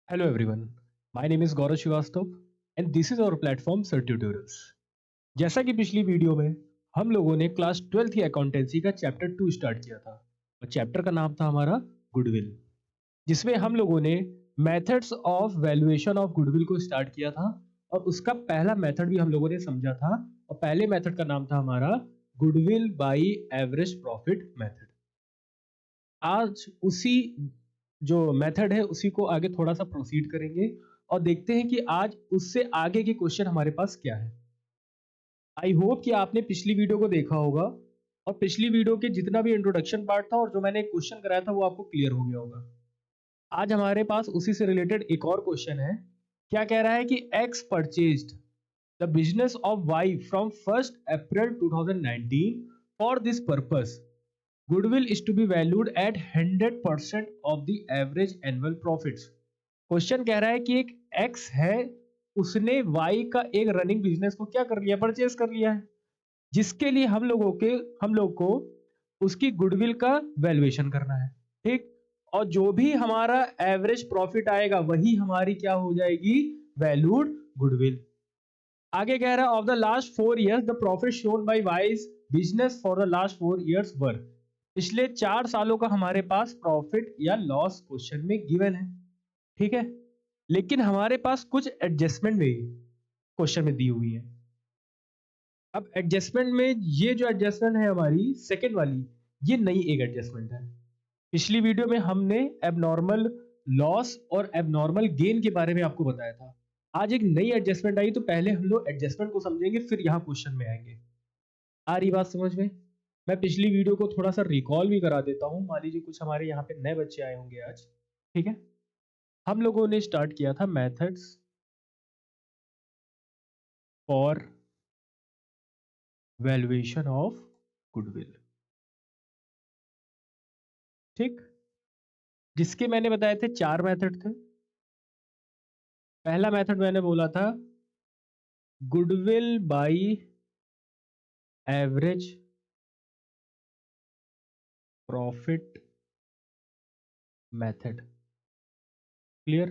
Hello everyone, my name is Gaurav Srivastava and this is our platform Sir Tutorials। जैसा कि पिछली video में हम लोगों ने क्लास 12th की अकाउंटेंसी का चैप्टर 2 स्टार्ट किया था और चैप्टर का नाम था हमारा गुडविल, जिसमें हम लोगों ने methods of valuation of goodwill को स्टार्ट किया था और उसका पहला मेथड भी हम लोगों ने समझा था और पहले मेथड का नाम था हमारा goodwill by average profit method. आज उसी जो मेथड है उसी को आगे थोड़ा सा प्रोसीड करेंगे और देखते हैं कि आज उससे आगे के क्वेश्चन हमारे पास क्या है। आई होप कि आपने पिछली वीडियो को देखा होगा और पिछली वीडियो के जितना भी इंट्रोडक्शन पार्ट था और जो मैंने एक क्वेश्चन कराया था वो आपको क्लियर हो गया होगा। आज हमारे पास उसी से रिलेटेड एक और क्वेश्चन है। क्या कह रहा है कि X purchased the business of Y from 1st April 2019 for this purpose goodwill is to be valued at 100% of the average annual profits। Question कह रहा है कि एक x है, उसने y का एक रनिंग बिजनेस को क्या कर लिया, परचेज कर लिया है, जिसके लिए हम लोग को उसकी गुडविल का वैल्यूएशन करना है। ठीक, और जो भी हमारा एवरेज प्रॉफिट आएगा वही हमारी क्या हो जाएगी, वैल्यूड गुडविल। आगे कह रहा है of the last 4 years the profit shown by wise business for the last 4 years वर। पिछले 4 सालों का हमारे पास प्रॉफिट या लॉस क्वेश्चन में गिवन है। ठीक है, लेकिन हमारे पास कुछ एडजस्टमेंट भी क्वेश्चन में दी हुई है। अब एडजस्टमेंट में ये जो एडजस्टमेंट है हमारी सेकेंड वाली, ये नई एक एडजस्टमेंट है। पिछली वीडियो में हमने एबनॉर्मल लॉस और एबनॉर्मल गेन के बारे में आपको बताया था। आज एक नई एडजस्टमेंट आई तो पहले हम लोग एडजस्टमेंट को समझेंगे फिर यहाँ क्वेश्चन में आएंगे। आ रही बात समझ में? मैं पिछली वीडियो को थोड़ा सा रिकॉल भी करा देता हूँ। मान लीजिए कुछ हमारे यहाँ पे नए बच्चे आए होंगे आज। ठीक है, हम लोगों ने स्टार्ट किया था methods for valuation of goodwill. ठीक, जिसके मैंने बताए थे 4 मेथड थे। पहला मेथड मैंने बोला था goodwill by average profit method. Clear?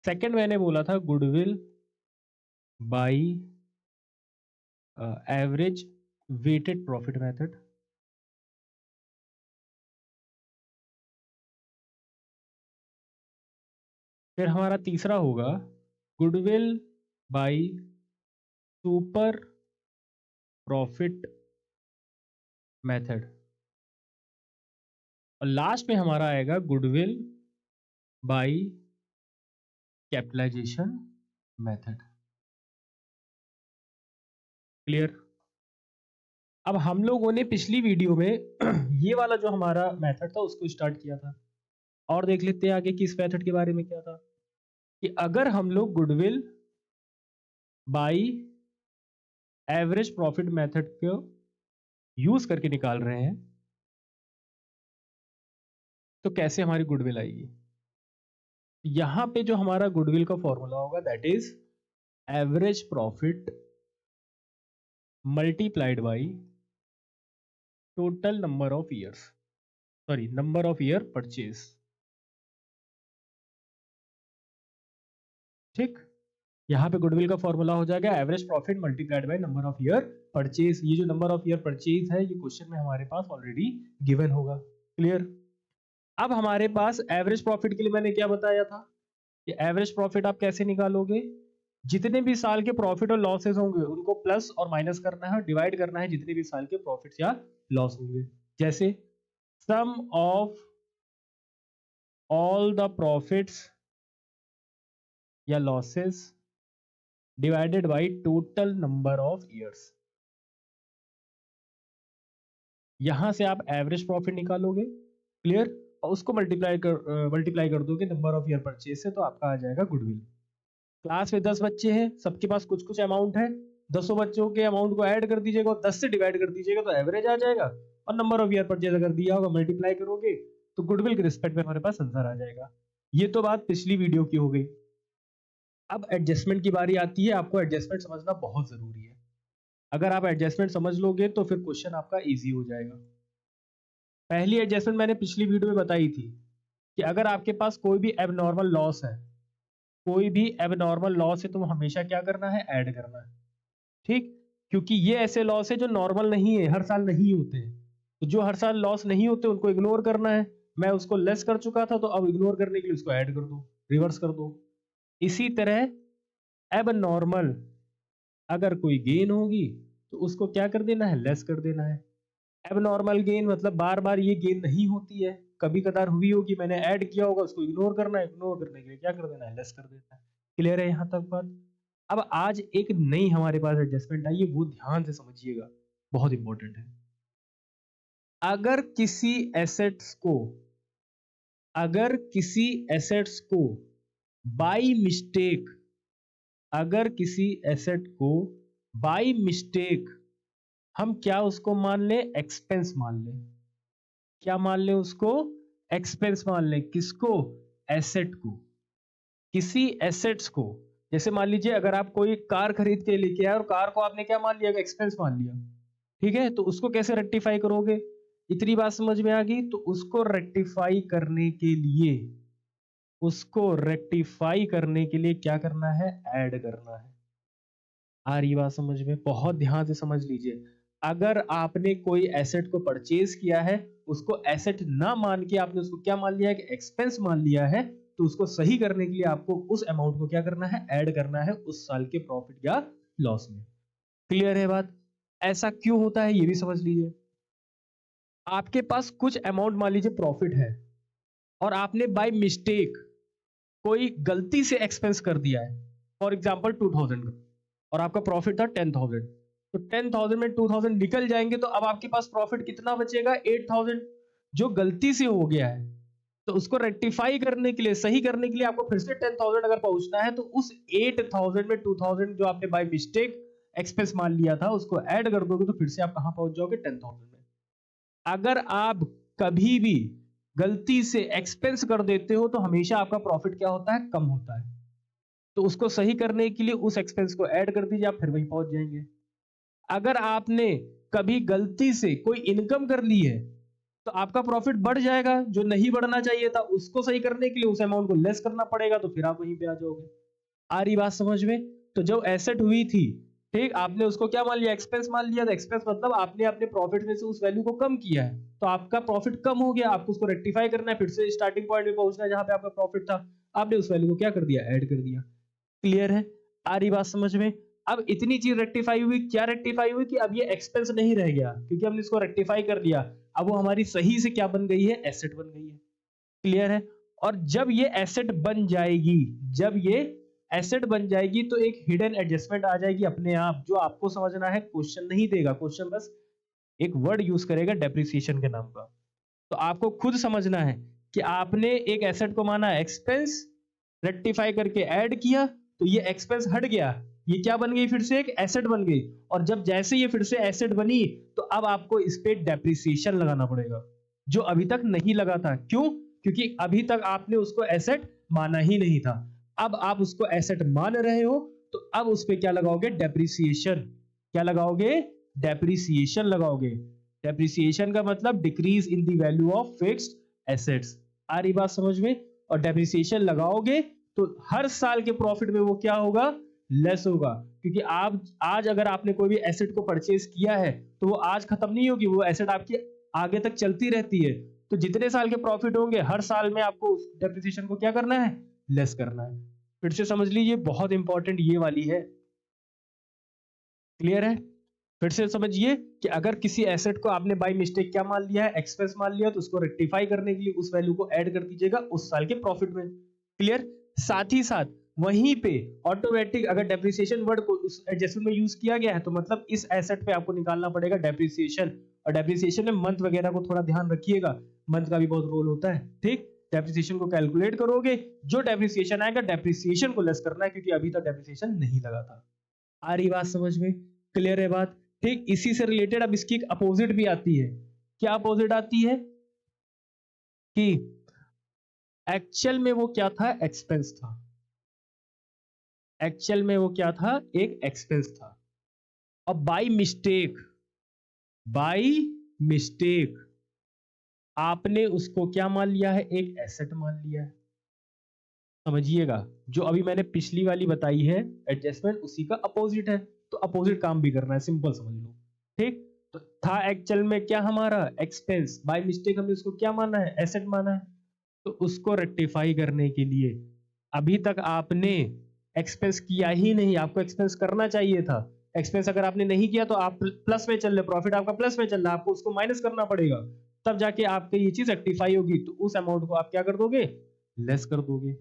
Second मैंने बोला था goodwill by average weighted profit method. फिर हमारा तीसरा होगा goodwill by super profit method और लास्ट में हमारा आएगा goodwill by capitalisation method. Clear? अब हम लोगों ने पिछली वीडियो में ये वाला जो हमारा मेथड था उसको स्टार्ट किया था और देख लेते हैं आगे कि इस मेथड के बारे में क्या था कि अगर हम लोग goodwill by average profit method को यूज करके निकाल रहे हैं तो कैसे हमारी गुडविल आएगी। यहां पे जो हमारा गुडविल का फॉर्मूला होगा that is average profit multiplied by total number of years, sorry number of year purchase. ठीक, यहां पे गुडविल का फॉर्मूला हो जाएगा average profit multiplied by number of year purchase. ये जो नंबर ऑफ ईयर परचेज है ये क्वेश्चन में हमारे पास ऑलरेडी गिवन होगा। क्लियर? अब हमारे पास एवरेज प्रॉफिट के लिए मैंने क्या बताया था कि एवरेज प्रॉफिट आप कैसे निकालोगे, जितने भी साल के प्रॉफिट और लॉसेस होंगे उनको प्लस और माइनस करना है और डिवाइड करना है जितने भी साल के प्रॉफिट या लॉस होंगे। जैसे सम ऑफ ऑल द प्रॉफिट्स या losses divided by total number of years. यहां से आप एवरेज प्रॉफिट निकालोगे। क्लियर? और उसको मल्टीप्लाई कर दोगे नंबर ऑफ ईयर परचेज से तो आपका आ जाएगा गुडविल। क्लास में 10 बच्चे हैं, सबके पास कुछ कुछ अमाउंट है, 10 बच्चों के अमाउंट को ऐड कर दीजिएगा और 10 से डिवाइड कर दीजिएगा तो एवरेज आ जाएगा और नंबर ऑफ ईयर परचेज अगर दिया होगा मल्टीप्लाई करोगे तो गुडविल के रिस्पेक्ट में हमारे पास आंसर आ जाएगा। ये तो बात पिछली वीडियो की हो गई। अब एडजस्टमेंट की बारी आती है। आपको एडजस्टमेंट समझना बहुत जरूरी है। अगर आप एडजस्टमेंट समझ लोगे तो फिर क्वेश्चन आपका इजी हो जाएगा। पहली एडजस्टमेंट मैंने पिछली वीडियो में बताई थी कि अगर आपके पास कोई भी एबनॉर्मल लॉस है, कोई भी एबनॉर्मल लॉस है, तो वो हमेशा क्या करना है, ऐड करना है। ठीक, क्योंकि ये ऐसे लॉस है जो नॉर्मल नहीं है, हर साल नहीं होते, तो जो हर साल लॉस नहीं होते उनको इग्नोर करना है। मैं उसको लेस कर चुका था, तो अब इग्नोर करने के लिए उसको ऐड कर दो, रिवर्स कर दो। इसी तरह एब नॉर्मल अगर कोई गेन होगी तो उसको क्या कर देना है, लेस कर देना है। एब नॉर्मल गेन मतलब बार बार ये गेन नहीं होती है, कभी कदार हुई होगी, मैंने ऐड किया होगा, उसको इग्नोर करना है, इग्नोर करने के लिए क्या कर देना है, लेस कर देना है। क्लियर है यहाँ तक बात? अब आज एक नई हमारे पास एडजस्टमेंट आई है, वो ध्यान से समझिएगा, बहुत इंपॉर्टेंट है। अगर किसी एसेट्स को अगर किसी एसेट्स को बाय मिस्टेक अगर किसी एसेट को बाय मिस्टेक हम क्या उसको मान लें, एक्सपेंस मान लें। क्या मान लें उसको, एक्सपेंस मान लें। किसको, एसेट को। किसी एसेट्स को, जैसे मान लीजिए अगर आप कोई कार खरीद के लेके आए और कार को आपने क्या मान लिया, एक्सपेंस मान लिया, ठीक है, तो उसको कैसे रेक्टिफाई करोगे? इतनी बात समझ में आ गई? तो उसको रेक्टिफाई करने के लिए क्या करना है, ऐड करना है। आ रही बात समझ में? बहुत ध्यान से समझ लीजिए। अगर आपने कोई एसेट को परचेज किया है, उसको एसेट ना मान के आपने उसको क्या मान लिया है, कि एक्सपेंस मान लिया है, तो उसको सही करने के लिए आपको उस अमाउंट को क्या करना है, ऐड करना है उस साल के प्रॉफिट या लॉस में। क्लियर है बात? ऐसा क्यों होता है ये भी समझ लीजिए। आपके पास कुछ अमाउंट मान लीजिए प्रॉफिट है, और आपने बाय मिस्टेक कोई गलती से एक्सपेंस कर दिया है, फॉर एग्जाम्पल 2000 का, और आपका प्रॉफिट था 10,000, तो 10,000 में 2000 निकल जाएंगे, तो अब आपके पास प्रॉफिट कितना बचेगा, 8,000, जो गलती से हो गया है। तो उसको रेक्टिफाई करने के लिए, सही करने के लिए आपको फिर से 10,000 अगर पहुंचना है, तो उस 8,000 में 2,000 जो आपने बाय मिस्टेक एक्सपेंस मान लिया था, उसको ऐड कर दोगे, तो फिर से आप कहां पहुंच जाओगे, 10,000 में। अगर आप कभी भी गलती से एक्सपेंस कर देते हो, तो हमेशा आपका प्रॉफिट क्या होता है, कम होता है। तो उसको सही करने के लिए उस एक्सपेंस को ऐड कर दीजिए, आप फिर वहीं पहुंच जाएंगे। अगर आपने कभी गलती से कोई इनकम कर ली है, तो आपका प्रॉफिट बढ़ जाएगा, जो नहीं बढ़ना चाहिए था, उसको सही करने के लिए उस अमाउंट को लेस करना पड़ेगा, तो फिर आप वहीं पे आ जाओगे। आ रही बात समझ में? तो जो एसेट हुई थी, ठीक, आपने उसको क्या मान लिया, एक्सपेंस मान लिया, तो एक्सपेंस मतलब आपने अपने प्रॉफिट में से उस वैल्यू को कम किया है, तो आपका प्रॉफिट कम हो गया, आपको उसको रेक्टिफाई करना है, फिर से स्टार्टिंग पॉइंट में पहुंचना है जहां पे आपका प्रॉफिट था, आपने उस वैल्यू को क्या कर दिया, ऐड कर दिया। क्लियर है? आ रही बात समझ में? अब इतनी चीज रेक्टिफाई हुई, क्या रेक्टिफाई हुई, कि अब ये एक्सपेंस नहीं रह गया, क्योंकि हमने इसको रेक्टिफाई कर लिया। अब वो हमारी सही से क्या बन गई है, एसेट बन गई है। क्लियर है? और जब ये एसेट बन जाएगी, तो एक हिडन एडजस्टमेंट आ जाएगी अपने आप, जो आपको समझना है, क्वेश्चन नहीं देगा, क्वेश्चन बस एक वर्ड यूज करेगा डेप्रिसिएशन के नाम का। तो आपको खुद समझना है कि आपने एक एसेट को माना एक्सपेंस, रेक्टिफाई करके ऐड किया, तो ये एक्सपेंस हट गया, ये क्या बन गई, फिर से एक एसेट बन गई। और जब जैसे ये फिर से एसेट बनी, तो अब आपको इस पे डेप्रिसिएशन लगाना पड़ेगा, जो अभी तक नहीं लगा था। क्यों? क्योंकि अभी तक आपने उसको एसेट माना ही नहीं था। अब आप उसको एसेट मान रहे हो, तो अब उस पे क्या लगाओगे, डेप्रिसिएशन। क्या लगाओगे, डेप्रिसिएशन लगाओगे। डेप्रिसिएशन का मतलब decrease in the value of fixed assets. आ रही बात समझ में? और डेप्रिसिएशन लगाओगे, तो हर साल के प्रॉफिट में वो क्या होगा, लेस होगा। क्योंकि आप आज अगर आपने कोई भी एसेट को परचेज किया है, तो वो आज खत्म नहीं होगी, वो एसेट आपकी आगे तक चलती रहती है। तो जितने साल के प्रॉफिट होंगे, हर साल में आपको उस डेप्रिसिएशन को क्या करना है, लेस करना है। फिर से समझ लीजिए, बहुत इंपॉर्टेंट ये वाली है। क्लियर है? फिर से समझिए कि अगर किसी एसेट को आपने बाय मिस्टेक क्या मान लिया है, एक्सपेंस मान लिया, तो उसको रेक्टिफाई करने के लिए उस वैल्यू को ऐड कर दीजिएगा उस साल के प्रॉफिट में। क्लियर? साथ ही साथ वहीं पे ऑटोमेटिक अगर डेप्रिसिएशन वर्ड को उस एडजस्टमेंट में यूज किया गया है, तो मतलब इस एसेट पे आपको निकालना पड़ेगा डेप्रिसिएशन। और डेप्रिसिएशन में मंथ वगैरह को थोड़ा ध्यान रखिएगा, मंथ का भी बहुत रोल होता है। ठीक, डेप्रिसिएशन को कैलकुलेट करोगे, जो डेप्रिसिएशन आएगा, डेप्रिसिएशन को लेस करना है, क्योंकि अभी तक डेप्रिसिएशन नहीं लगा था। आ रही बात समझ में? क्लियर है बात? ठीक, इसी से रिलेटेड अब इसकी एक अपोजिट भी आती है। क्या अपोजिट आती है, कि एक्चुअल में वो क्या था, एक्सपेंस था। एक्चुअल में वो क्या था, एक एक्सपेंस था। अब बाय मिस्टेक आपने उसको क्या मान लिया है, एक एसेट मान लिया है। समझिएगा, जो अभी मैंने पिछली वाली बताई है एडजस्टमेंट, उसी का अपोजिट है, तो अपोजिट काम भी करना है, सिंपल समझ लो। ठीक, तो था एक्चुअल में क्या हमारा एक्सपेंस, बाय मिस्टेक हमने उसको क्या माना है, एसेट माना है। तो उसको रेक्टिफाई करने के लिए अभी तक आपने एक्सपेंस किया ही नहीं, आपको एक्सपेंस करना चाहिए था। एक्सपेंस अगर आपने नहीं किया तो आप प्लस में चल रहे, प्रॉफिट आपका प्लस में चल रहा है, आपको उसको माइनस करना पड़ेगा, तब जाके आपके ये चीज रेक्टिफाई होगी। तो उस अमाउंट को आप क्या कर दोगे, लेस कर दोगे।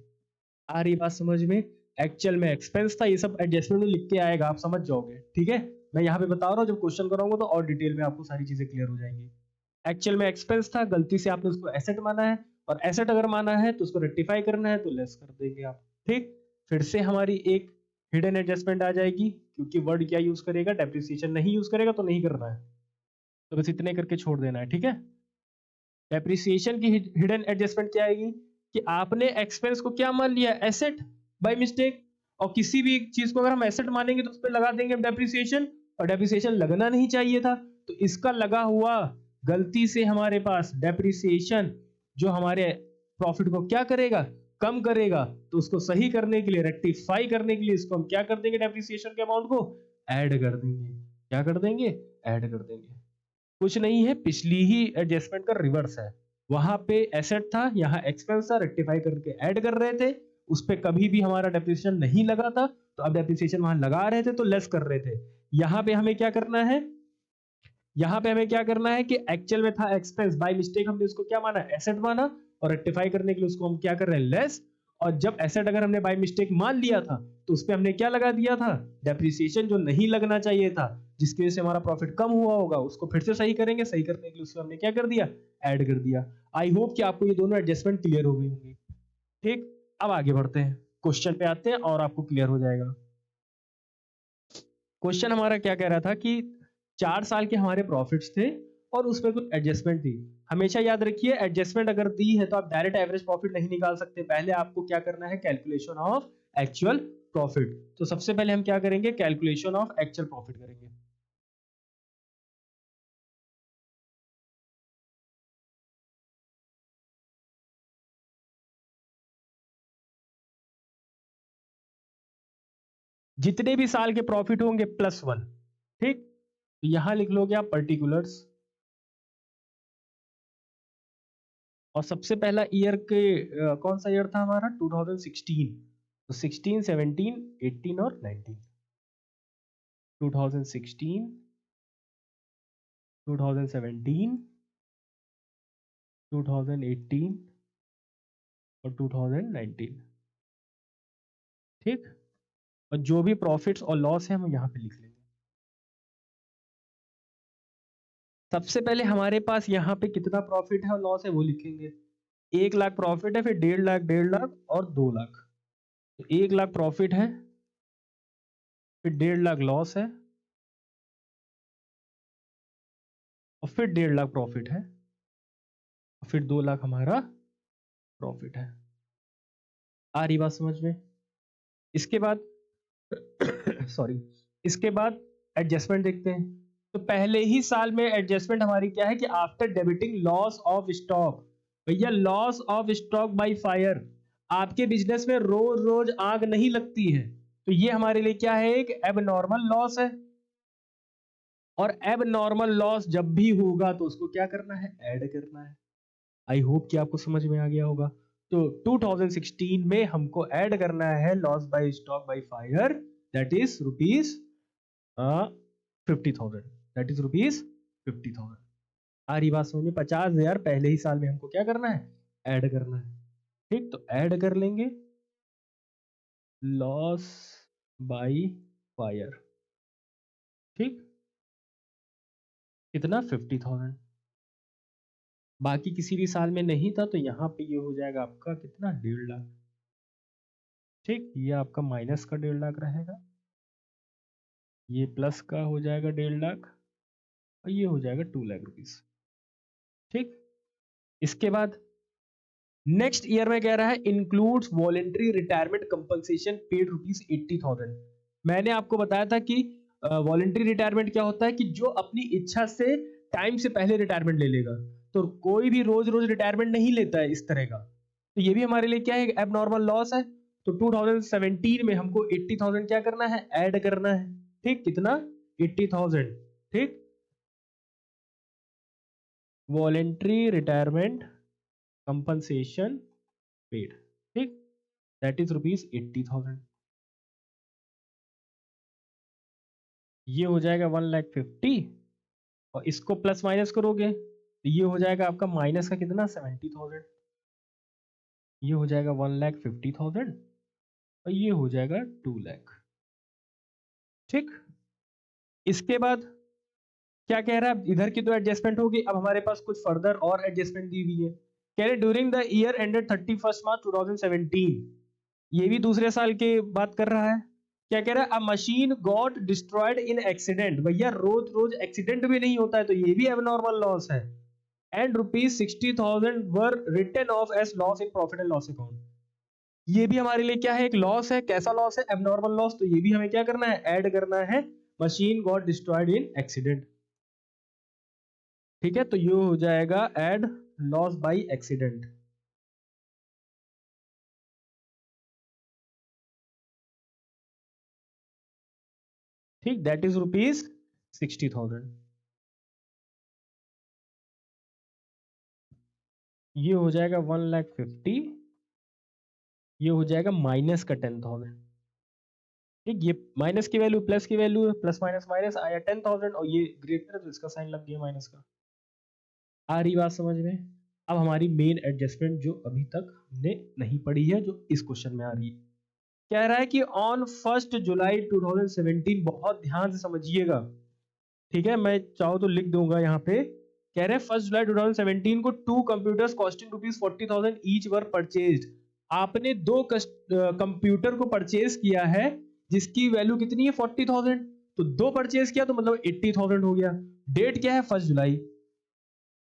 आ रही बात समझ में? एक्चुअल में एक्सपेंस था, ये सब एडजस्टमेंट में लिख के आएगा, आप समझ जाओगे। ठीक है, मैं यहाँ पे बता रहा हूँ, जब क्वेश्चन कराऊंगा तो और डिटेल में आपको सारी चीजें क्लियर हो जाएंगी। एक्चुअल में एक्सपेंस था, गलती से आपने उसको एसेट माना है, और एसेट अगर माना है तो उसको रेक्टिफाई करना है, तो लेस कर देंगे आप। ठीक, फिर से हमारी एक हिडन एडजस्टमेंट आ जाएगी, क्योंकि वर्ड क्या यूज करेगा, डेप्रिसिएशन नहीं यूज करेगा तो नहीं करना है, तो बस इतने करके छोड़ देना है। ठीक है, डेप्रिसिएशन की हिडन एडजस्टमेंट क्या आएगी कि आपने एक्सपेंस को क्या मान लिया, एसेट बाय मिस्टेक, और किसी भी चीज को अगर हम एसेट मानेंगे तो उस पर लगा देंगे डेप्रिसिएशन, और डेप्रिसिएशन लगना नहीं चाहिए था, तो इसका लगा हुआ गलती से हमारे पास डेप्रिसिएशन जो हमारे प्रॉफिट को क्या करेगा, कम करेगा, तो उसको सही करने के लिए, रेक्टिफाई करने के लिए इसको हम क्या कर देंगे, डेप्रिसिएशन के अमाउंट को ऐड कर देंगे। क्या कर देंगे, ऐड कर देंगे। कुछ नहीं है, पिछली ही एडजस्टमेंट का रिवर्स है। वहां पे एसेट था, यहाँ एक्सपेंस था, रेक्टिफाई करके ऐड कर रहे थे, उस पे कभी भी हमारा डेप्रिसिएशन नहीं लगा था, तो अब डेप्रिसिएशन वहां लगा रहे थे तो लेस कर रहे थे। यहाँ पे हमें क्या करना है, यहाँ पे हमें क्या करना है कि एक्चुअल में था एक्सपेंस, बाय मिस्टेक हमने उसको क्या माना, एसेट माना, और रेक्टिफाई करने के लिए उसको हम क्या कर रहे हैं, लेस। और जब एसेट अगर हमने बाय मिस्टेक मान लिया था, तो उस पे हमने क्या लगा दिया था, डेप्रिसिएशन, जो नहीं लगना चाहिए था, जिसकी वजह से हमारा प्रॉफिट कम हुआ होगा, उसको फिर से सही करेंगे, सही करने के लिए उसमें हमने क्या कर दिया, ऐड कर दिया। आई होप कि आपको ये दोनों एडजस्टमेंट क्लियर हो गई होंगी। ठीक, अब आगे बढ़ते हैं, क्वेश्चन पे आते हैं और आपको क्लियर हो जाएगा। क्वेश्चन हमारा क्या कह रहा था कि 4 साल के हमारे प्रॉफिट्स थे और उसमें कुछ एडजस्टमेंट थी। हमेशा याद रखिए, एडजस्टमेंट अगर दी है तो आप डायरेक्ट एवरेज प्रॉफिट नहीं निकाल सकते, पहले आपको क्या करना है, कैलकुलेशन ऑफ एक्चुअल प्रॉफिट। तो सबसे पहले हम क्या करेंगे, कैलकुलेशन ऑफ एक्चुअल प्रॉफिट करेंगे। जितने भी साल के प्रॉफिट होंगे +1। ठीक, तो यहां लिख लोगे आप पर्टिकुलर्स, और सबसे पहला ईयर के कौन सा ईयर था हमारा, 2016। तो 16, 17, 18 और 19। 2016, 2017, 2018 और 2019। ठीक, और जो भी प्रॉफिट्स और लॉस है हम यहाँ पे लिख लेंगे। सबसे पहले हमारे पास यहाँ पे कितना प्रॉफिट है और लॉस है वो लिखेंगे। 1 लाख प्रॉफिट है, फिर 1.5 लाख, 1.5 लाख और 2 लाख। तो 1 लाख प्रॉफिट है, फिर 1.5 लाख लॉस है, और फिर 1.5 लाख प्रॉफिट है, और फिर 2 लाख हमारा प्रॉफिट है। आ रही बात समझ में? इसके बाद सॉरी, इसके बाद एडजस्टमेंट देखते हैं। तो पहले ही साल में एडजस्टमेंट हमारी क्या है कि after debiting loss of stock. भैया, loss of stock by fire, आपके बिजनेस में रोज रोज आग नहीं लगती है, तो ये हमारे लिए क्या है, एक एबनॉर्मल लॉस है। और एबनॉर्मल लॉस जब भी होगा तो उसको क्या करना है, ऐड करना है। आई होप कि आपको समझ में आ गया होगा। तो 2016 में हमको ऐड करना है loss by stock by fire, that is rupees 50,000, that is rupees 50,000। आ रही बात समझ में? 50,000 पहले ही साल में हमको क्या करना है, ऐड करना है। ठीक, तो ऐड कर लेंगे लॉस बाय फायर। ठीक, कितना, 50,000। बाकी किसी भी साल में नहीं था, तो यहाँ पे ये हो जाएगा आपका कितना, 1.5 लाख। ठीक, ये आपका माइनस का 1.5 लाख रहेगा, ये प्लस का हो जाएगा 1.5 लाख, और ये हो जाएगा 2 लाख रुपीज। ठीक, इसके बाद नेक्स्ट ईयर में कह रहा है includes voluntary retirement compensation paid ₹80,000। मैंने आपको बताया था कि वॉलेंट्री रिटायरमेंट क्या होता है कि जो अपनी इच्छा से टाइम से पहले रिटायरमेंट ले लेगा। तो कोई भी रोज रोज रिटायरमेंट नहीं लेता है इस तरह का, तो ये भी हमारे लिए क्या है, एबनॉर्मल लॉस है। तो 2017 में हमको 80,000 क्या करना है, ऐड करना है। ठीक, कितना, 80,000। ठीक, वॉलेंट्री रिटायरमेंट कंपनसेशन पेड। ठीक, दैट इज ₹80,000। ये हो जाएगा 1,50,000, और इसको प्लस माइनस करोगे तो ये हो जाएगा आपका माइनस का कितना, 70,000। ये हो जाएगा 1,50,000, और ये हो जाएगा 2,00,000। ठीक, इसके बाद क्या कह रहा है, इधर की तो एडजस्टमेंट होगी, अब हमारे पास कुछ फर्दर और एडजस्टमेंट दी हुई है। कह रहे ड्यूरिंग द ईयर एंडेड 31 मार्च 2017, ये भी दूसरे साल की बात कर रहा है। क्या कह रहा है, अ machine got destroyed in accident. भैया रोज रोज एक्सीडेंट भी नहीं होता है, तो ये भी एबनॉर्मल लॉस है। And ₹60,000 were written off as loss in profit and loss account. ये भी हमारे लिए क्या है, एक लॉस है। कैसा लॉस है, एबनॉर्मल लॉस। तो ये भी हमें क्या करना है, ऐड करना है, machine got destroyed in accident. ठीक है, तो ये हो जाएगा एड लॉस बाय एक्सीडेंट। ठीक, दैट इज ₹60,000। ये हो जाएगा 1,50,000, ये हो जाएगा माइनस का 10,000। ठीक, ये माइनस की वैल्यू प्लस की वैल्यू है, प्लस माइनस माइनस आया 10,000, और ये ग्रेटर है तो इसका साइन लग गया माइनस का। आ रही बात समझ में। अब हमारी मेन एडजस्टमेंट जो अभी तक हमने नहीं पढ़ी है, जो इस क्वेश्चन में आ रही है। कह रहा है कि ऑन 1 जुलाई 2017, बहुत ध्यान से समझिएगा। ठीक है, मैं चाहूँ तो लिख दूंगा यहाँ पे। कह रहे हैं 1 जुलाई 2017 को 2 कंप्यूटर्स कॉस्टिंग ₹40,000 ईच वर परचेज्ड। आपने 2 कंप्यूटर को परचेज किया है जिसकी वैल्यू कितनी है, 40,000। तो 2 परचेज किया तो मतलब 80,000 हो गया। डेट क्या है, 1 जुलाई।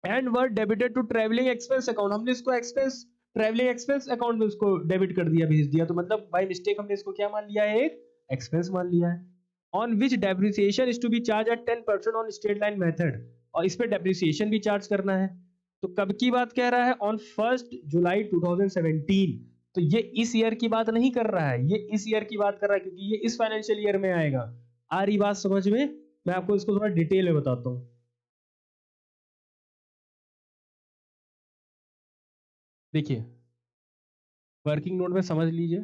And were debited to travelling expense account. हमने इसको एक्सपेंस, ट्रेवलिंग एक्सपेंस अकाउंट में उसको डेबिट कर दिया, भेज दिया। तो मतलब बाय मिस्टेक हमने इसको क्या मान लिया है, एक एक्सपेंस मान लिया है। On which depreciation is to be charge at 10% on straight line method. और इस पे डेप्रिसिएशन भी चार्ज करना है। तो कब की बात कह रहा है, ऑन 1 जुलाई 2017। तो ये इस ईयर की बात नहीं कर रहा है, ये इस ईयर की बात कर रहा है, क्योंकि ये इस फाइनेंशियल ईयर में आएगा। आ रही बात समझ में। मैं आपको इसको थोड़ा डिटेल में बताता हूँ। देखिए, वर्किंग नोट में समझ लीजिए।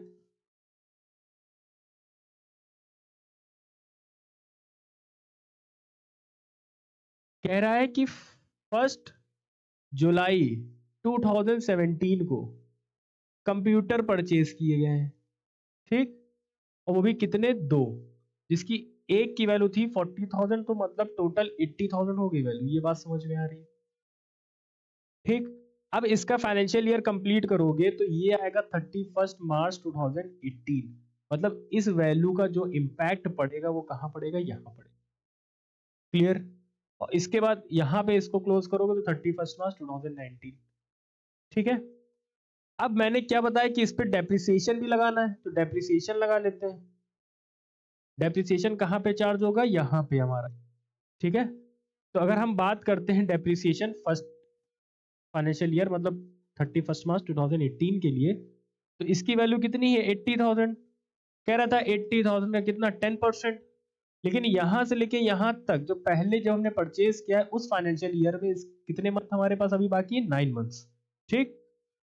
कह रहा है कि 1 जुलाई 2017 को कंप्यूटर परचेज किए गए हैं। ठीक, और वो भी कितने, 2, जिसकी एक की वैल्यू थी 40,000, तो मतलब टोटल 80,000 हो गई वैल्यू। ये बात समझ में आ रही है। ठीक, अब इसका फाइनेंशियल ईयर कंप्लीट करोगे तो ये आएगा 31 मार्च 2018। मतलब इस वैल्यू का जो इम्पैक्ट पड़ेगा वो कहाँ पड़ेगा, यहाँ पड़ेगा। क्लियर। और इसके बाद यहाँ पे इसको क्लोज करोगे तो 31 मार्च 2019। ठीक है, अब मैंने क्या बताया कि इस पे डेप्रिसिएशन भी लगाना है, तो डेप्रिसिएशन लगा लेते हैं। डेप्रिसिएशन कहाँ पे चार्ज होगा, यहाँ पे हमारा। ठीक है, तो अगर हम बात करते हैं डेप्रिसिएशन फर्स्ट फाइनेंशियल ईयर, मतलब 31 मार्च 2018 के लिए, तो इसकी वैल्यू कितनी है, 80,000। कह रहा था 80,000 का कितना, 10%। लेकिन यहां से लेके यहां तक जो पहले जब हमने परचेज किया है उस फाइनेंशियल ईयर में कितने मंथ हमारे पास अभी बाकी है, 9 मंथ्स। ठीक,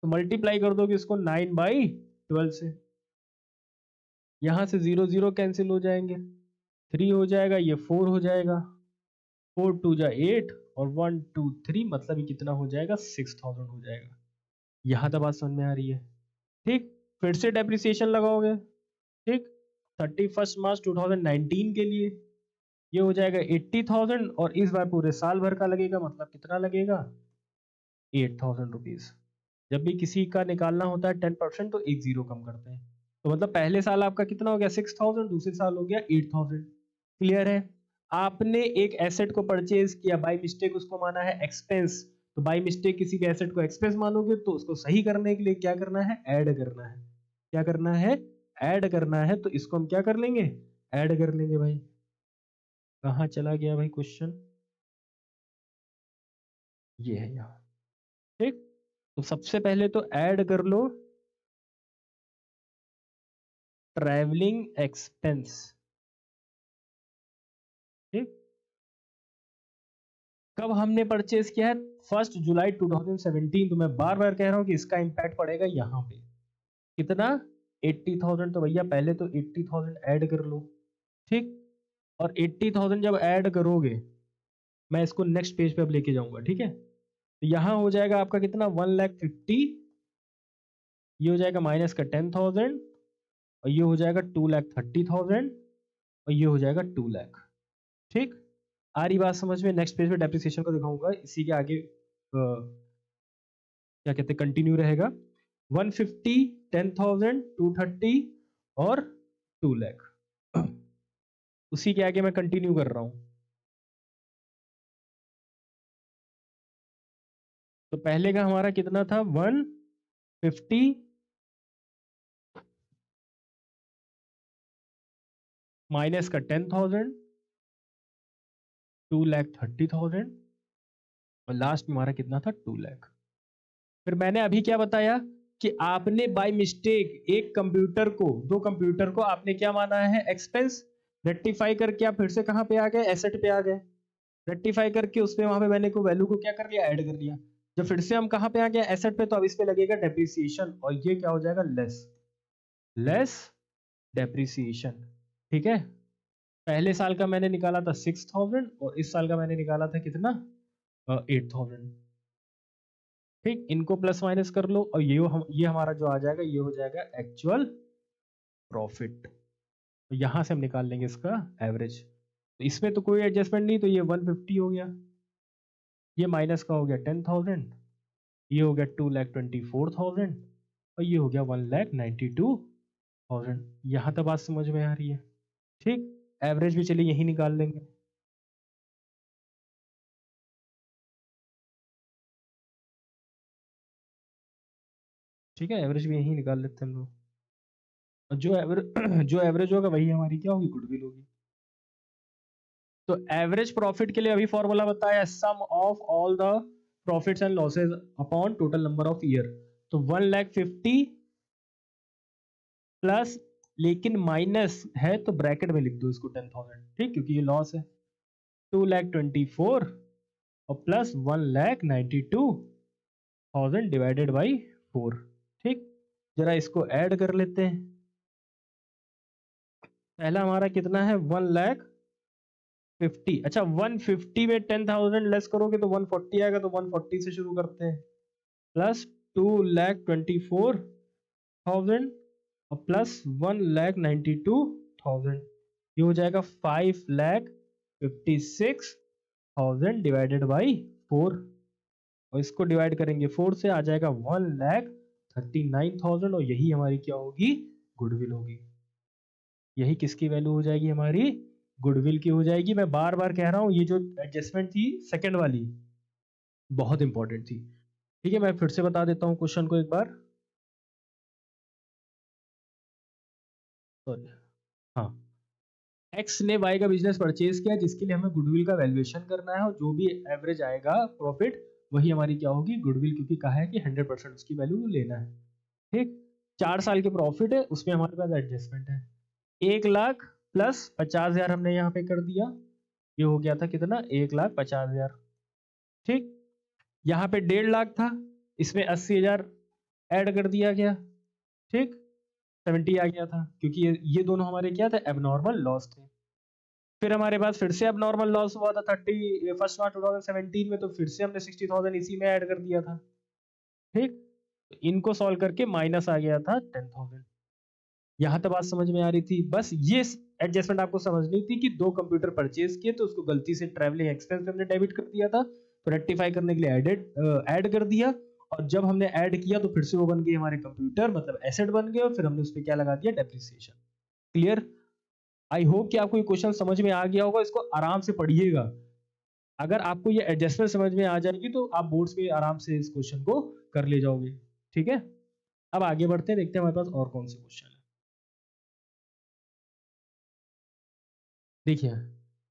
तो मल्टीप्लाई कर दोगे इसको 9/12 से। यहां से 0 0 कैंसिल हो जाएंगे, 3 हो जाएगा, ये 4 हो जाएगा, 4 2 जा 8, और 1 2 3, मतलब ये कितना हो जाएगा, 6,000 हो जाएगा। यहां तक बात समझ में आ रही है। ठीक, फिर से डेप्रिसिएशन लगाओगे। ठीक, 31 मार्च 2019 के लिए ये हो जाएगा 80,000, और इस बार पूरे साल भर का लगेगा, मतलब कितना लगेगा, 8,000 रुपीज। जब भी किसी का निकालना होता है 10%, तो एक जीरो कम करते हैं। तो मतलब पहले साल आपका कितना हो गया, 6,000, दूसरे साल हो गया 8,000। क्लियर है। आपने एक एसेट को परचेज किया, बाय मिस्टेक उसको माना है एक्सपेंस। तो बाय मिस्टेक किसी के एसेट को एक्सपेंस मानोगे तो उसको सही करने के लिए क्या करना है, ऐड करना है। क्या करना है, ऐड करना है। तो इसको हम क्या कर लेंगे, ऐड कर लेंगे भाई। कहाँ चला गया भाई क्वेश्चन, ये है यहाँ। ठीक, तो सबसे पहले तो ऐड कर लो ट्रैवलिंग एक्सपेंस। ठीक, कब हमने परचेज किया है? 1 जुलाई 2017। तो मैं बार बार कह रहा हूं कि इसका इंपैक्ट पड़ेगा यहाँ पे कितना, 80,000। तो भैया पहले तो 80,000 ऐड कर लो। ठीक, और 80,000 जब ऐड करोगे, मैं इसको नेक्स्ट पेज पे अब लेके जाऊंगा। ठीक है, तो यहाँ हो जाएगा आपका कितना, 1,50,000। ये हो जाएगा माइनस का 10,000, और ये हो जाएगा 2,30,000, और ये हो जाएगा 2,00,000। ठीक, आ रही बात समझ में? नेक्स्ट पेज पे डेप्रिसिएशन को दिखाऊंगा, इसी के आगे क्या कहते हैं, कंटिन्यू रहेगा। 150, 10,000, 230 और 2,00,000। उसी के आगे मैं कंटिन्यू कर रहा हूं। तो पहले का हमारा कितना था, 150 माइनस का 10,000, 2,30,000, और लास्ट में हमारा कितना था, 2,00,000। फिर मैंने अभी क्या बताया कि आपने बाय मिस्टेक एक कंप्यूटर को, दो कंप्यूटर को आपने क्या माना है, एक्सपेंस। रेक्टिफाई करके आप फिर से कहां पे आ गए, एसेट पे आ गए। रेक्टिफाई करके उसपे वहां पे मैंने को वैल्यू को क्या कर लिया, ऐड कर लिया। जब फिर से हम कहां पे आ गए, एसेट पे, तो अब इस पे लगेगा डेप्रिसिएशन, और ये क्या हो जाएगा, लेस लेस डेप्रिसिएशन। ठीक है, पहले साल का मैंने निकाला था 6,000, और इस साल का मैंने निकाला था कितना, 8,000। ठीक, इनको प्लस माइनस कर लो, और ये हमारा जो आ जाएगा, ये हो जाएगा एक्चुअल प्रॉफिट। तो यहां से हम निकाल लेंगे इसका एवरेज। तो इसमें तो कोई एडजस्टमेंट नहीं, तो ये 150 हो गया, ये माइनस का हो गया 10,000, ये हो गया 2,24,000, और ये हो गया 1,92,000। यहां तक बात समझ में आ रही है? ठीक, एवरेज भी चलिए यही निकाल लेंगे। ठीक है, एवरेज भी यही निकाल लेते हैं हम लोग। और जो एवरेज जो एवरेज होगा वही हमारी क्या होगी, गुडविल होगी। तो एवरेज प्रॉफिट के लिए अभी फॉर्मूला बताया, sum of all the profits and losses upon total number of year. तो 1,50,000 प्लस, लेकिन माइनस है तो ब्रैकेट में लिख दो इसको 10,000। ठीक, क्योंकि ये लॉस है। 2,24,000 और प्लस 1,92,000 डिवाइडेड बाई 4। ठीक, जरा इसको ऐड कर लेते हैं। पहला हमारा कितना है, 1,50,000। अच्छा, 150 में 10,000 लेस करोगे तो 140 आएगा, तो 140 से शुरू करते हैं। प्लस 2,24,000 और प्लस 1,92,000, ये हो जाएगा 5,56,000 डिवाइडेड बाई 4। और इसको डिवाइड करेंगे 4 से, आ जाएगा 1,39,000, और यही हमारी क्या होगी, गुडविल होगी। यही किसकी वैल्यू हो जाएगी, हमारी गुडविल की हो जाएगी। मैं बार बार कह रहा हूं, ये जो एडजस्टमेंट थी सेकंड वाली, बहुत इंपॉर्टेंट थी। ठीक है, मैं फिर से बता देता हूं क्वेश्चन को एक बार। सॉरी, हाँ, एक्स ने वाई का बिजनेस परचेज किया, जिसके लिए हमें गुडविल का वैल्यूएशन करना है, और जो भी एवरेज आएगा प्रॉफिट, वही हमारी क्या होगी, गुडविल, क्योंकि कहा है कि 100% उसकी वैल्यू लेना है। ठीक, 4 साल के प्रॉफिट है, उसमें हमारे पास एडजस्टमेंट है। 1,00,000 प्लस 50,000 हमने यहाँ पे कर दिया, ये हो गया था कितना, 1,50,000। ठीक, यहाँ पे 1,50,000 था, इसमें 80,000 ऐड कर दिया गया। ठीक, 70 आ गया था, क्योंकि ये दोनों हमारे क्या थे, एबनॉर्मल लॉस थे। फिर हमारे पास फिर से एबनॉर्मल लॉस हुआ था 31 मार्च 2017 में, तो फिर से हमने 60,000 इसी में ऐड कर दिया था। ठीक, तो इनको सॉल्व करके माइनस आ गया था 10,000। यहां तक बात समझ में आ रही थी? बस ये एडजस्टमेंट आपको समझनी थी कि दो कंप्यूटर परचेज किए, तो उसको गलती से ट्रैवलिंग एक्सपेंस हमने डेबिट कर दिया था, तो रेक्टिफाई करने के लिए ऐड कर दिया। और जब हमने ऐड किया तो फिर से वो बन गए हमारे कंप्यूटर, मतलब एसेट बन गए, और फिर हमने उस पर क्या लगा दिया, डेप्रिसिएशन। क्लियर? आई होप कि आपको ये क्वेश्चन समझ में आ गया होगा। इसको आराम से पढ़िएगा। अगर आपको ये एडजस्टमेंट समझ में आ जाएगी तो आप बोर्ड्स में आराम से इस क्वेश्चन को कर ले जाओगे। ठीक है, अब आगे बढ़ते हैं, देखते हैं हमारे पास और कौन से क्वेश्चन है। देखिए,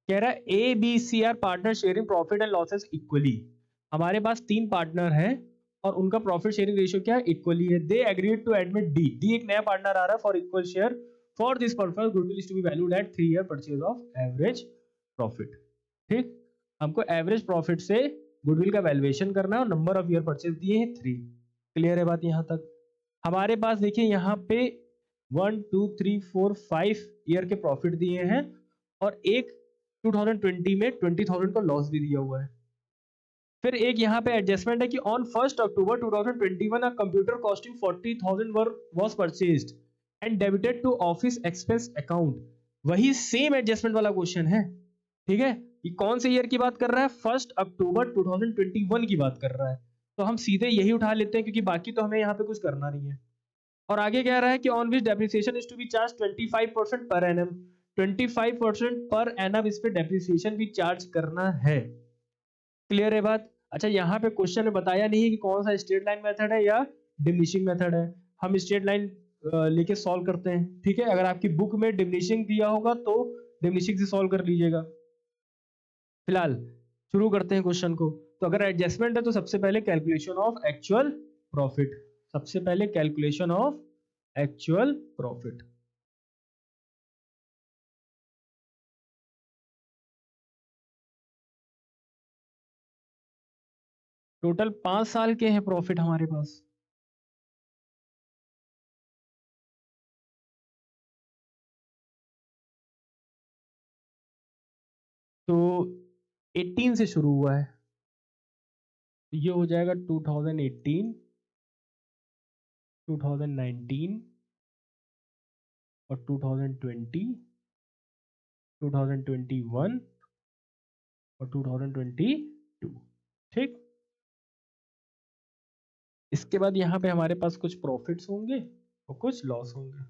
कह रहा है A B C are partner sharing profit and losses equally. हमारे पास 3 पार्टनर हैं और उनका प्रॉफिट शेयरिंग रेशियो क्या है, इक्वली है। They agreed to admit D, D एक नया पार्टनर आ रहा है for equal share. For this purpose goodwill is to be valued at 3 year purchase of average profit. ठीक, हमको एवरेज प्रॉफिट से गुडविल का वैल्यूएशन करना है और नंबर ऑफ ईयर परचेज दिए हैं 3। क्लियर है बात यहाँ तक? हमारे पास देखिए यहाँ पे 1 2 3 4 5 ईयर के प्रॉफिट दिए हैं और एक 2020 में 20,000 का लॉस भी दिया हुआ है। फिर एक यहाँ पे एडजस्टमेंट है कि on 1 October 2021 a computer costing 40,000 was purchased and debited to office expense account. वही सेम एडजस्टमेंट वाला क्वेश्चन है। ठीक है, ये कौन से ईयर की बात कर रहा है, 1 अक्टूबर 2021 की बात कर रहा है। तो हम सीधे यही उठा लेते हैं क्योंकि बाकी तो हमें यहाँ पे कुछ करना नहीं है। और आगे कह रहा है कि on which depreciation is to be charge 25% per annum. 25% per annum इस पे डेप्रिसिएशन भी चार्ज करना है। क्लियर है बात? अच्छा, यहाँ पे क्वेश्चन में बताया नहीं है कि कौन सा स्ट्रेट लाइन मेथड है या डिमिनिशिंग मेथड है। हम स्ट्रेट लाइन लेके सॉल्व करते हैं। ठीक है, अगर आपकी बुक में डिमिनिशिंग दिया होगा तो डिमिनिशिंग से सॉल्व कर लीजिएगा। फिलहाल शुरू करते हैं क्वेश्चन को। तो अगर एडजस्टमेंट है तो सबसे पहले कैलकुलेशन ऑफ एक्चुअल प्रॉफिट। सबसे पहले calculation of actual profit. Total 5 साल के हैं प्रॉफिट हमारे पास। तो 18 से शुरू हुआ है, तो ये हो जाएगा 2018, 2019 और 2020, 2021 और 2022। ठीक, इसके बाद यहाँ पे हमारे पास कुछ प्रॉफिट्स होंगे और कुछ लॉस होंगे।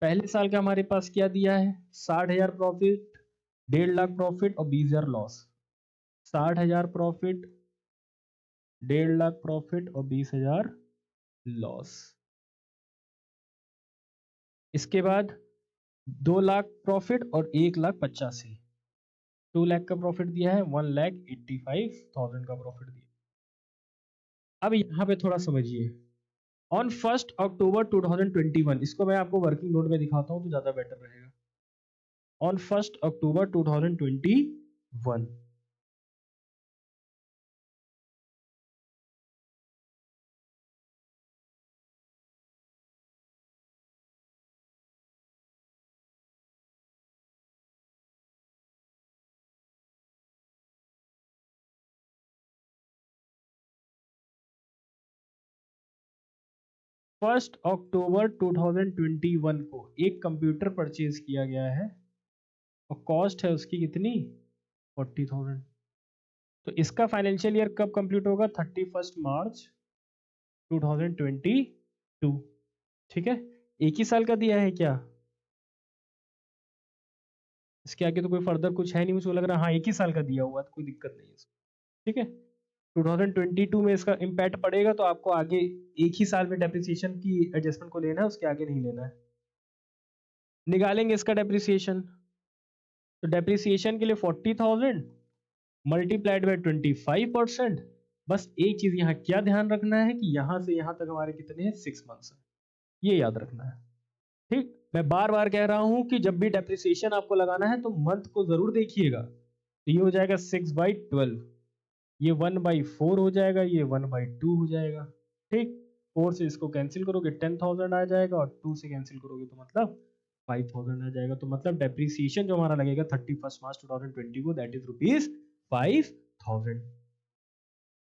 पहले साल का हमारे पास क्या दिया है, 60,000 प्रॉफिट, 1.5 लाख प्रॉफिट और 20,000 लॉस। 60,000 प्रॉफिट, 1.5 लाख प्रॉफिट और 20,000 लॉस। इसके बाद 2 लाख प्रॉफिट और 1,85,000। 2 लाख का प्रॉफिट दिया है, 1,85,000 का प्रॉफिट दिया। अब यहाँ पे थोड़ा समझिए। ऑन 1 अक्टूबर 2021, इसको मैं आपको वर्किंग नोट में दिखाता हूँ तो ज्यादा बेटर रहेगा। ऑन 1 अक्टूबर 2021, फर्स्ट अक्टूबर 2021 को एक कंप्यूटर परचेज किया गया है और कॉस्ट है उसकी कितनी, 40,000। तो इसका फाइनेंशियल ईयर कब कंप्लीट होगा, 31 मार्च 2022। ठीक है, एक ही साल का दिया है क्या, इसके आगे तो कोई फर्दर कुछ है नहीं मुझे लग रहा। हाँ, एक ही साल का दिया हुआ है तो कोई दिक्कत नहीं है इसमें। ठीक है, 2022 में इसका इम्पैक्ट पड़ेगा तो आपको आगे एक ही साल में डेप्रिसिएशन की एडजस्टमेंट को लेना है, उसके आगे नहीं लेना है। निकालेंगे इसका डेप्रिसिएशन, तो डेप्रिसिएशन के लिए 40,000 मल्टीप्लाइड बाय 25%। बस एक चीज यहाँ क्या ध्यान रखना है कि यहाँ से यहाँ तक हमारे कितने हैं, 6 मंथ्स है, ये याद रखना है। ठीक, मैं बार बार कह रहा हूं कि जब भी डेप्रिसिएशन आपको लगाना है तो मंथ को जरूर देखिएगा। तो ये हो जाएगा 6/12, ये 1/4 हो जाएगा, ये 1/2 हो जाएगा। ठीक, 4 से इसको कैंसिल करोगे 10,000 आ जाएगा और 2 से कैंसिल करोगे तो मतलब 5,000 आ जाएगा। तो मतलब डेप्रिसिएशन जो हमारा लगेगा 31 मार्च 2020 को, दैट इज ₹5,000।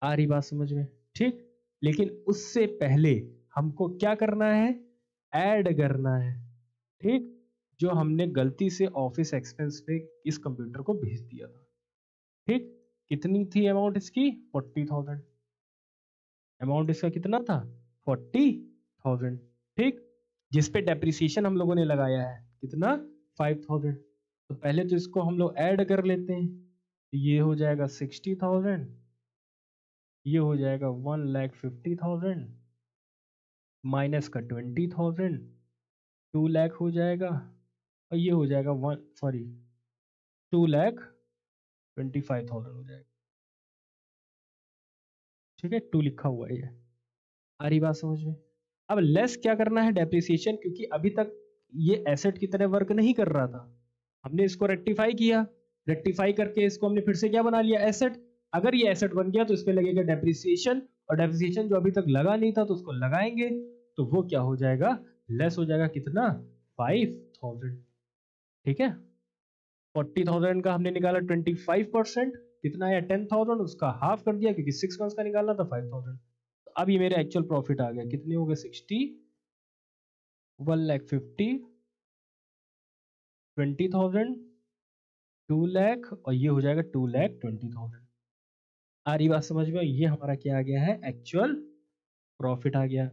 आ रही बात समझ में? ठीक, लेकिन उससे पहले हमको क्या करना है, ऐड करना है। ठीक, जो हमने गलती से ऑफिस एक्सपेंस पे इस कंप्यूटर को भेज दिया था। ठीक, कितनी थी अमाउंट इसकी, 40,000। अमाउंट इसका कितना था, 40,000। ठीक, जिसपे डेप्रिसिएशन हम लोगों ने लगाया है कितना, 5,000। तो पहले तो इसको हम लोग ऐड कर लेते हैं, तो ये हो जाएगा 60,000, ये हो जाएगा 1,50,000 माइनस का 20,000, 2 लाख हो जाएगा और ये हो जाएगा 2,25,000 हो जाएगा। ठीक है, 2 लिखा हुआ है ये। आ रही बात समझ में? अब लेस क्या करना है, डेप्रिसिएशन, क्योंकि अभी तक ये एसेट की तरह वर्क नहीं कर रहा था। हमने इसको रेक्टिफाई किया, रेक्टिफाई करके इसको हमने फिर से क्या बना लिया, एसेट। अगर ये एसेट बन गया तो इस पे लगेगा डेप्रिसिएशन, और डेप्रिसिएशन जो अभी तक लगा नहीं था तो उसको लगाएंगे, तो वो क्या हो जाएगा, लेस हो जाएगा। कितना, 5000। ठीक है, 40,000 का हमने निकाला 25%, कितना है 10,000, उसका हाफ कर दिया क्योंकि 6 मंथ्स का निकालना था 5,000। तो अब ये मेरा एक्चुअल प्रॉफिट आ गया, कितने हो गए, 60, 1,50,000, 20,000, 2,00,000, और ये हो जाएगा 2,20,000। आ रही बात समझ में? ये हमारा क्या आ गया है, एक्चुअल प्रॉफिट आ गया।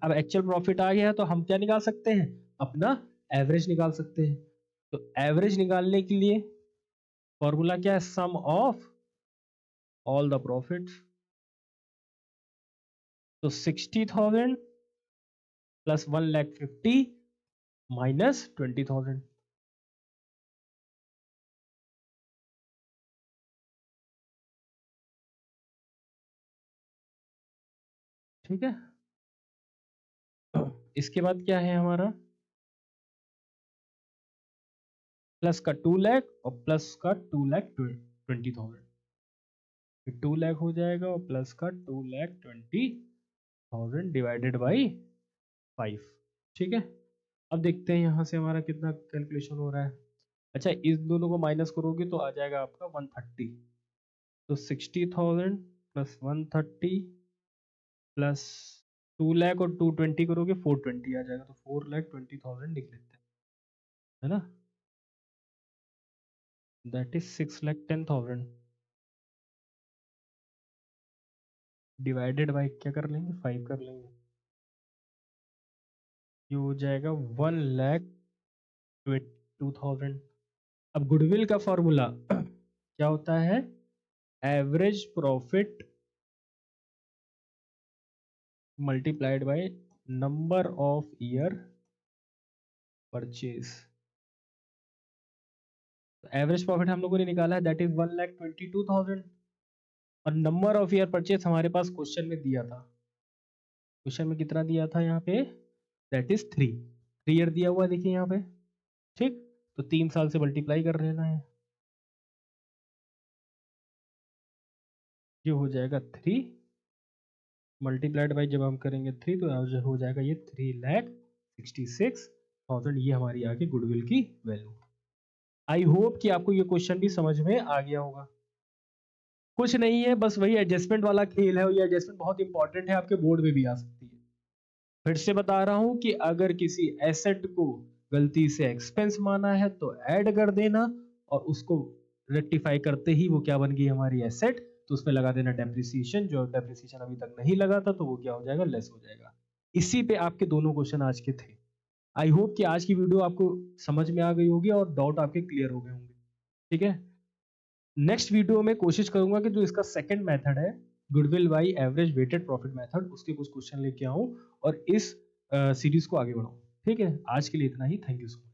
अब एक्चुअल प्रॉफिट आ गया तो हम क्या निकाल सकते हैं, अपना एवरेज निकाल सकते हैं। तो एवरेज निकालने के लिए फॉर्मूला क्या है, सम ऑफ ऑल द प्रॉफिट्स। तो 60,000 प्लस 1,50,000 माइनस 20,000। ठीक है, इसके बाद क्या है हमारा, प्लस का 2,00,000 और प्लस का 2,20,000। 2,00,000 हो जाएगा और प्लस का 2,20,000 डिवाइडेड बाई 5। ठीक है, अब देखते हैं यहाँ से हमारा कितना कैलकुलेशन हो रहा है। अच्छा, इस दोनों को माइनस करोगे तो आ जाएगा आपका 130। तो 60,000 प्लस 130 प्लस 2,00,000 और 220 करोगे 420 आ जाएगा। तो 4,20,000 लिख लेते हैं, है ना, दैट इज 6,10,000 डिवाइडेड बाई क्या कर लेंगे, 5 कर लेंगे। ये हो जाएगा 1,02,000। अब गुडविल का फॉर्मूला क्या होता है, average profit multiplied by number of year purchase. Average profit हम लोगों ने निकाला है, दैट इज 1,22,000, और नंबर ऑफ ईयर परचेज हमारे पास क्वेश्चन में दिया था। क्वेश्चन में कितना दिया था यहाँ पे, दैट इज 3 ईयर दिया हुआ है, देखिए यहाँ पे। ठीक, तो 3 साल से मल्टीप्लाई कर लेना है, ये हो जाएगा 3 मल्टीप्लाइड बाई, जब हम करेंगे 3 तो हो जाएगा ये 3,66,000। ये हमारी आगे गुडविल की वैल्यू। आई होप कि आपको ये क्वेश्चन भी समझ में आ गया होगा। कुछ नहीं है, बस वही एडजस्टमेंट वाला खेल है, और ये एडजस्टमेंट बहुत इंपॉर्टेंट है, आपके बोर्ड में भी आ सकती है। फिर से बता रहा हूं कि अगर किसी एसेट को गलती से एक्सपेंस माना है तो ऐड कर देना, और उसको रेक्टिफाई करते ही वो क्या बन गई हमारी एसेट, तो उसमें लगा देना डेप्रिसिएशन। जो डेप्रिसिएशन अभी तक नहीं लगा था तो वो क्या हो जाएगा, लेस हो जाएगा। इसी पे आपके दोनों क्वेश्चन आज के थे। आई होप कि आज की वीडियो आपको समझ में आ गई होगी और डाउट आपके क्लियर हो गए होंगे। ठीक है, नेक्स्ट वीडियो में कोशिश करूंगा कि जो इसका सेकंड मेथड है, goodwill by average weighted profit method, उसके कुछ क्वेश्चन लेके आऊं और इस सीरीज को आगे बढ़ाऊं। ठीक है, आज के लिए इतना ही, थैंक यू सो मच।